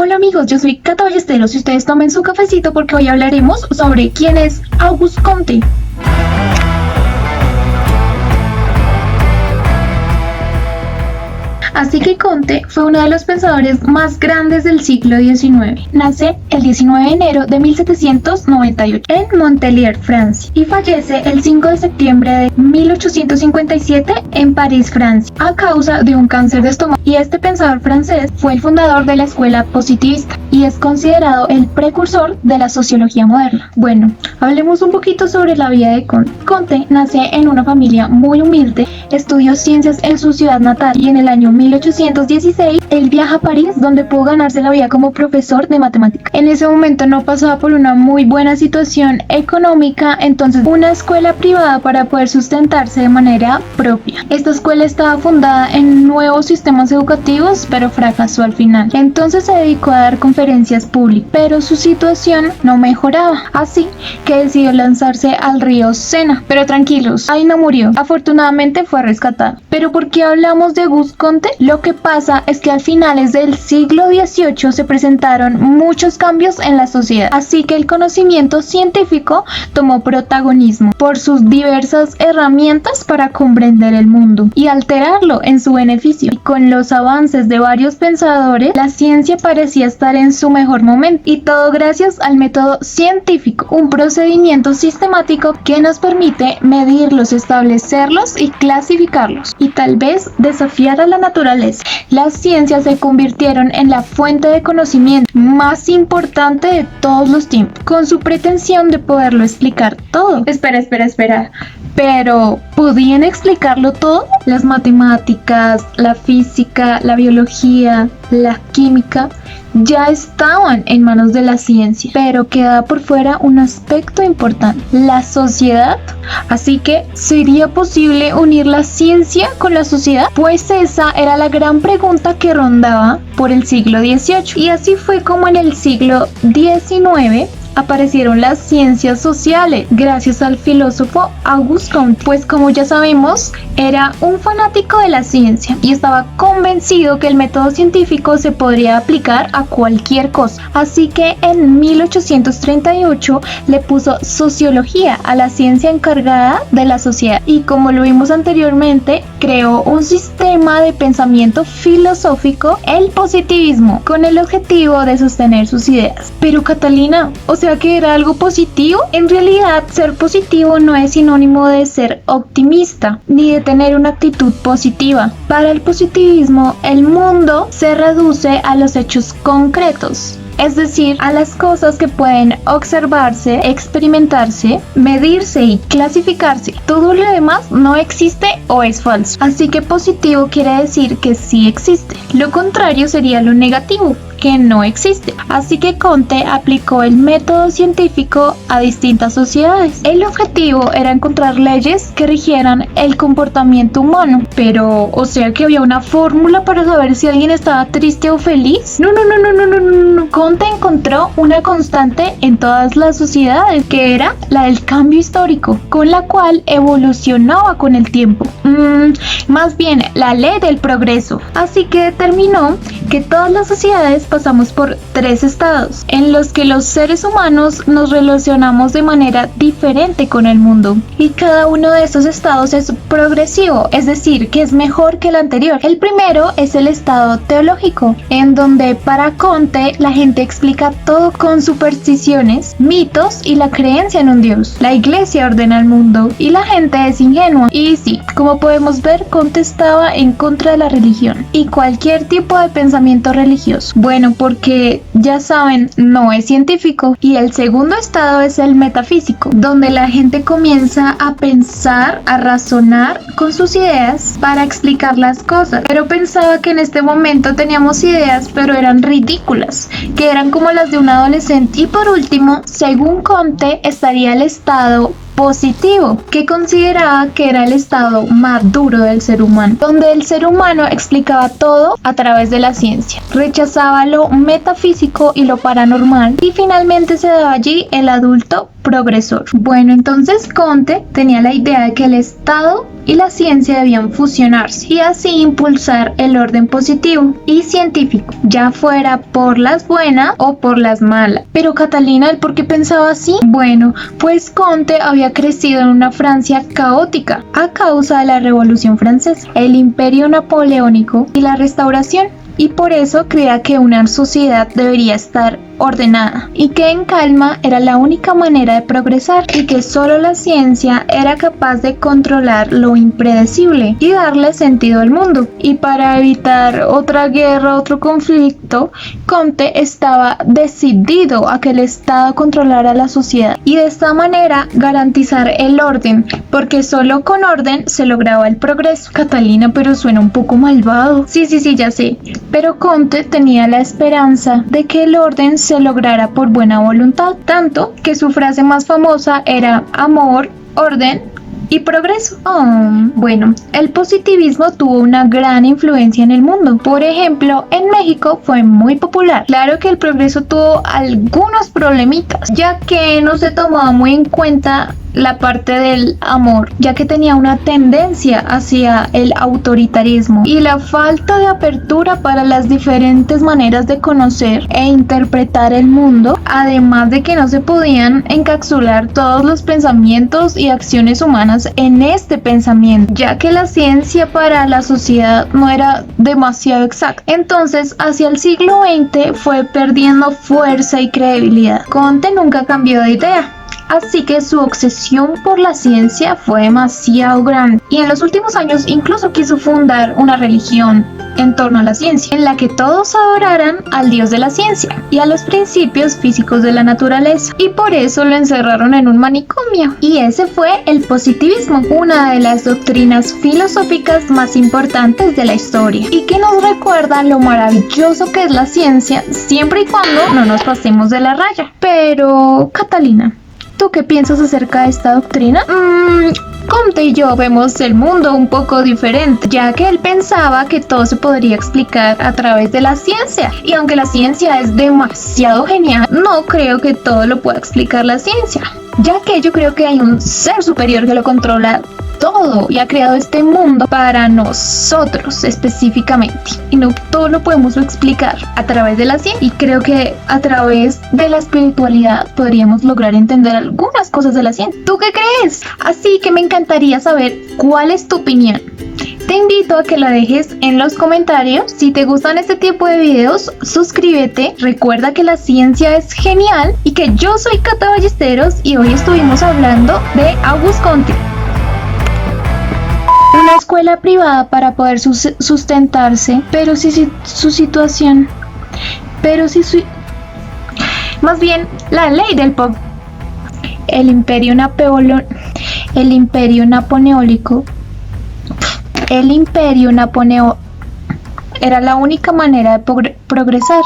Hola amigos, yo soy Cata Ballesteros y ustedes tomen su cafecito porque hoy hablaremos sobre quién es Auguste Comte. Así que Comte fue uno de los pensadores más grandes del siglo XIX. Nace el 19 de enero de 1798 en Montpellier, Francia, y fallece el 5 de septiembre de 1857 en París, Francia, a causa de un cáncer de estómago. Y este pensador francés fue el fundador de la escuela positivista y es considerado el precursor de la sociología moderna. Bueno, hablemos un poquito sobre la vida de Comte. Comte nace en una familia muy humilde, estudió ciencias en su ciudad natal y en el año 1816 él viaja a París, donde pudo ganarse la vida como profesor de matemáticas. En ese momento no pasaba por una muy buena situación económica, entonces una escuela privada para poder sustentarse de manera propia. Esta escuela estaba fundada en nuevos sistemas educativos, pero fracasó al final. Entonces se dedicó a dar conferencias públicas, pero su situación no mejoraba, así que decidió lanzarse al río Sena. Pero tranquilos, ahí no murió, afortunadamente fue rescatado. Pero ¿por qué hablamos de Auguste Comte? Lo que pasa es que a finales del siglo XVIII se presentaron muchos cambios en la sociedad, así que el conocimiento científico tomó protagonismo por sus diversas herramientas para comprender el mundo y alterarlo en su beneficio. Y con los avances de varios pensadores, la ciencia parecía estar en su mejor momento, y todo gracias al método científico, un procedimiento sistemático que nos permite medirlos, establecerlos y clasificarlos, y tal vez desafiar a la naturaleza. Las ciencias se convirtieron en la fuente de conocimiento más importante de todos los tiempos, con su pretensión de poderlo explicar todo. Espera. Pero, ¿podían explicarlo todo? Las matemáticas, la física, la biología, la química ya estaban en manos de la ciencia, pero quedaba por fuera un aspecto importante: la sociedad. Así que, ¿sería posible unir la ciencia con la sociedad? Pues esa era la gran pregunta que rondaba por el siglo XVIII. Y así fue como en el siglo XIX aparecieron las ciencias sociales gracias al filósofo Auguste Comte, pues como ya sabemos, era un fanático de la ciencia y estaba convencido que el método científico se podría aplicar a cualquier cosa. Así que en 1838 le puso sociología a la ciencia encargada de la sociedad, y como lo vimos anteriormente, creó un sistema de pensamiento filosófico, el positivismo, con el objetivo de sostener sus ideas. Pero Catalina, que era algo positivo. En realidad, ser positivo no es sinónimo de ser optimista ni de tener una actitud positiva. Para el positivismo, el mundo se reduce a los hechos concretos, es decir, a las cosas que pueden observarse, experimentarse, medirse y clasificarse. Todo lo demás no existe o es falso. Así que positivo quiere decir que sí existe. Lo contrario sería lo negativo, que no existe. Así que Comte aplicó el método científico a distintas sociedades. El objetivo era encontrar leyes que rigieran el comportamiento humano. Pero, o sea que había una fórmula para saber si alguien estaba triste o feliz. No. Comte encontró una constante en todas las sociedades, que era la del cambio histórico, con la cual evolucionaba con el tiempo. Más bien, la ley del progreso. Así que determinó que todas las sociedades pasamos por 3 estados en los que los seres humanos nos relacionamos de manera diferente con el mundo, y cada uno de esos estados es progresivo, es decir, que es mejor que el anterior. El primero es el estado teológico, en donde para Comte la gente explica todo con supersticiones, mitos y la creencia en un Dios. La iglesia ordena el mundo y la gente es ingenua. Y sí, como podemos ver, Comte estaba en contra de la religión y cualquier tipo de pensamiento religioso. Bueno, porque ya saben, no es científico. Y el segundo estado es el metafísico, donde la gente comienza a pensar, a razonar con sus ideas para explicar las cosas. Pero pensaba que en este momento teníamos ideas, pero eran ridículas, que eran como las de un adolescente. Y por último, según Comte, estaría el estado positivo, que consideraba que era el estado maduro del ser humano, donde el ser humano explicaba todo a través de la ciencia, rechazaba lo metafísico y lo paranormal, y finalmente se daba allí el adulto progresor. Bueno, entonces Comte tenía la idea de que el Estado y la ciencia debían fusionarse y así impulsar el orden positivo y científico, ya fuera por las buenas o por las malas. Pero Catalina, ¿el por qué pensaba así? Bueno, pues Comte había crecido en una Francia caótica a causa de la Revolución Francesa, el Imperio Napoleónico y la Restauración, y por eso creía que una sociedad debería estar ordenada y que en calma era la única manera de progresar y que solo la ciencia era capaz de controlar lo impredecible y darle sentido al mundo. Y para evitar otra guerra, otro conflicto, Comte estaba decidido a que el Estado controlara la sociedad y de esta manera garantizar el orden, porque solo con orden se lograba el progreso. Catalina, pero suena un poco malvado. Sí, ya sé, pero Comte tenía la esperanza de que el orden se lograra por buena voluntad, tanto que su frase más famosa era amor, orden y progreso. Bueno, el positivismo tuvo una gran influencia en el mundo. Por ejemplo, en México fue muy popular. Claro que el progreso tuvo algunos problemitas, ya que no se tomaba muy en cuenta la parte del amor, ya que tenía una tendencia hacia el autoritarismo y la falta de apertura para las diferentes maneras de conocer e interpretar el mundo, además de que no se podían encapsular todos los pensamientos y acciones humanas en este pensamiento, ya que la ciencia para la sociedad no era demasiado exacta. Entonces, hacia el siglo XX fue perdiendo fuerza y credibilidad. Comte nunca cambió de idea, así que su obsesión por la ciencia fue demasiado grande y en los últimos años incluso quiso fundar una religión en torno a la ciencia, en la que todos adoraran al dios de la ciencia y a los principios físicos de la naturaleza, y por eso lo encerraron en un manicomio. Y ese fue el positivismo, una de las doctrinas filosóficas más importantes de la historia y que nos recuerda lo maravilloso que es la ciencia siempre y cuando no nos pasemos de la raya. Pero, Catalina, ¿tú qué piensas acerca de esta doctrina? Comte y yo vemos el mundo un poco diferente, ya que él pensaba que todo se podría explicar a través de la ciencia. Y aunque la ciencia es demasiado genial, no creo que todo lo pueda explicar la ciencia, ya que yo creo que hay un ser superior que lo controla todo y ha creado este mundo para nosotros específicamente, y no todo lo podemos explicar a través de la ciencia, y creo que a través de la espiritualidad podríamos lograr entender algunas cosas de la ciencia. ¿Tú qué crees? Así que me encantaría saber cuál es tu opinión. Te invito a que la dejes en los comentarios. Si te gustan este tipo de videos, suscríbete. Recuerda que la ciencia es genial y que yo soy Cata Ballesteros y hoy estuvimos hablando de Auguste Comte. Una escuela privada para poder sustentarse, más bien la ley del pop. El imperio napoleónico era la única manera de progresar.